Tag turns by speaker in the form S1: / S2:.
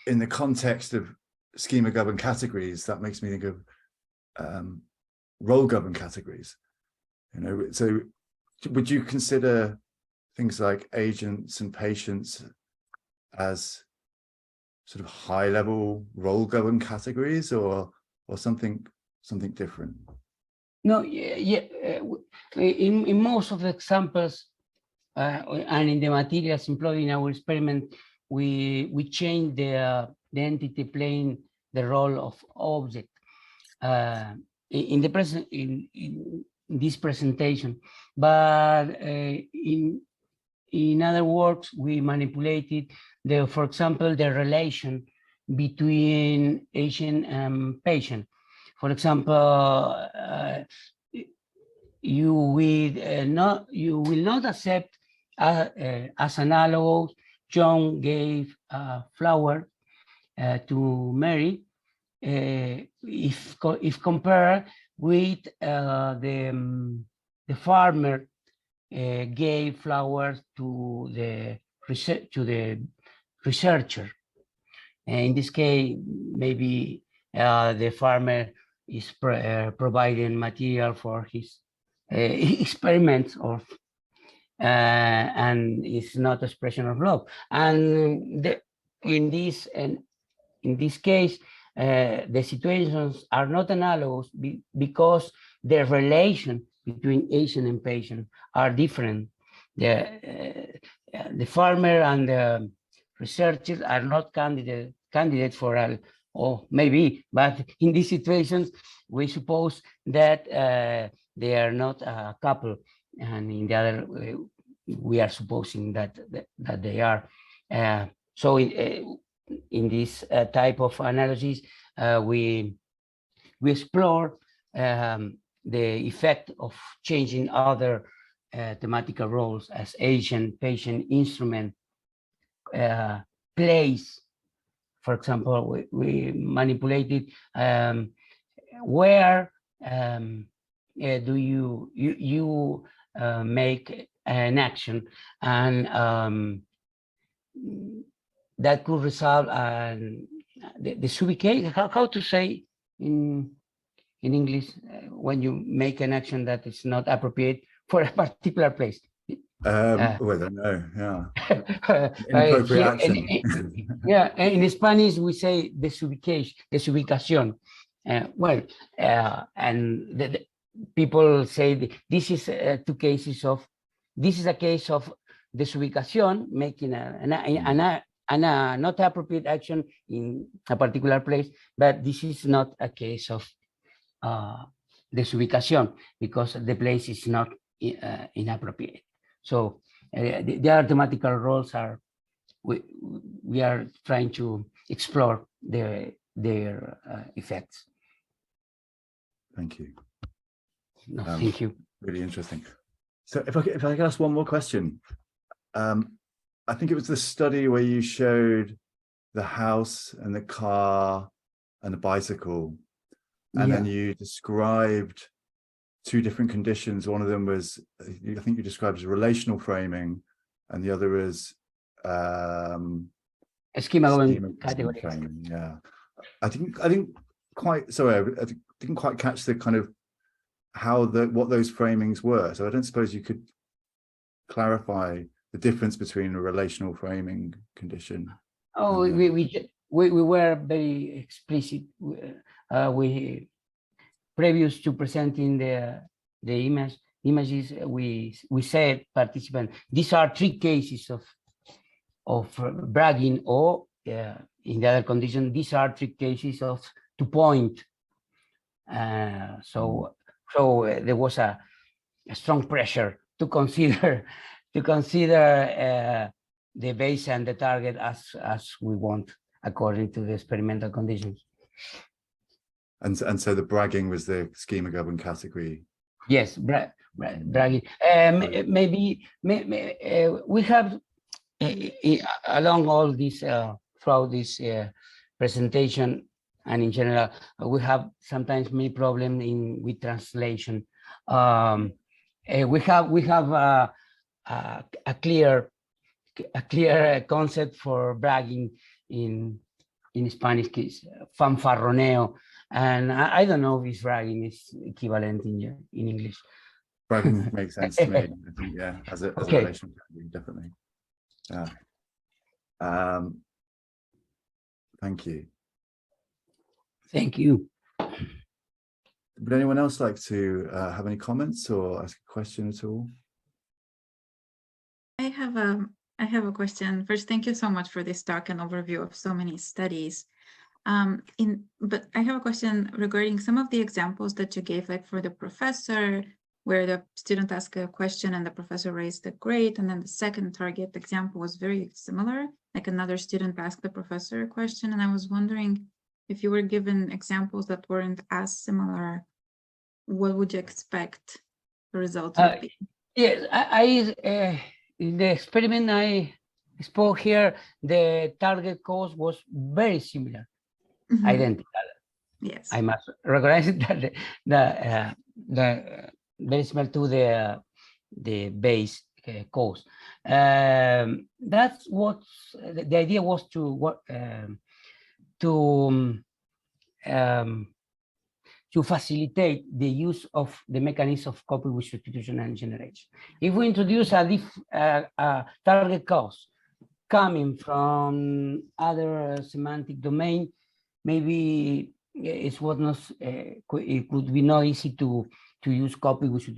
S1: in the context of schema governed categories, that makes me think of role governed categories. You know, so would you consider things like agents and patients as sort of high level role governed categories, or something different?
S2: No, in most of the examples and in the materials employed in our experiment, we change the entity playing the role of object in the present in this presentation, but in other works we manipulated for example, the relation between agent and patient. For example, you will not accept as analogous John gave a flower to Mary if compared with the farmer gave flowers to the researcher. In this case, maybe the farmer is providing material for his experiments, and it's not expression of love. And in this case, the situations are not analogous because the relation between agent and patient are different. The farmer and the researchers are not candidates for or maybe, but in these situations, we suppose that they are not a couple, and in the other, we are supposing that they are. So in this type of analysis, we explore the effect of changing other thematical roles as agent, patient, instrument, place. For example, we manipulated where do you make an action, and that could result in the subicate. How to say in English when you make an action that is not appropriate for a particular place?
S1: Well, I don't know. Yeah. Inappropriate action.
S2: Yeah, in Spanish we say desubicación. Well, and the people say this is two cases of. This is a case of desubicación, making a not appropriate action in a particular place, but this is not a case of desubicación because the place is not inappropriate. So the other thematical roles are, we are trying to explore their effects.
S1: Thank you.
S2: No, thank you.
S1: Really interesting. So if I could ask one more question. I think it was the study where you showed the house and the car and the bicycle, and then you described two different conditions. One of them was, I think you described as relational framing, and the other is
S2: schema
S1: framing. Yeah, I didn't quite. Sorry, I didn't quite catch the kind of what those framings were. So I don't suppose you could clarify the difference between a relational framing condition.
S2: Oh, we were very explicit. We previous to presenting the images, we said participant, these are three cases of bragging, or in the other condition, these are three cases of to point. So there was a strong pressure to consider the base and the target as we want according to the experimental conditions.
S1: And so the bragging was the schema governed category.
S2: Yes, bragging. Maybe we have along all this throughout this presentation and in general, we have sometimes many problems with translation. We have a clear concept for bragging in in Spanish is fanfarroneo, and I don't know if bragging is equivalent in English.
S1: Bragging makes sense to me. I think, yeah, as a
S2: Okay.
S1: relational category, definitely. Yeah. Thank you.
S2: Thank you.
S1: Would anyone else like to have any comments or ask a question at all?
S3: I have a question. First, thank you so much for this talk and overview of so many studies. But I have a question regarding some of the examples that you gave, like for the professor, where the student asked a question and the professor raised the grade, and then the second target example was very similar, like another student asked the professor a question, and I was wondering if you were given examples that weren't as similar, what would you expect the result would be?
S2: Yes, in the experiment I spoke here, the target cost was very similar,
S3: Mhm.
S2: identical.
S3: Yes.
S2: I must recognize that the very similar to the base cost. That's what the idea was to facilitate the use of the mechanism of copy with substitution and generation. If we introduce a target cost coming from other semantic domain, maybe it could be not easy to use copy with substitution.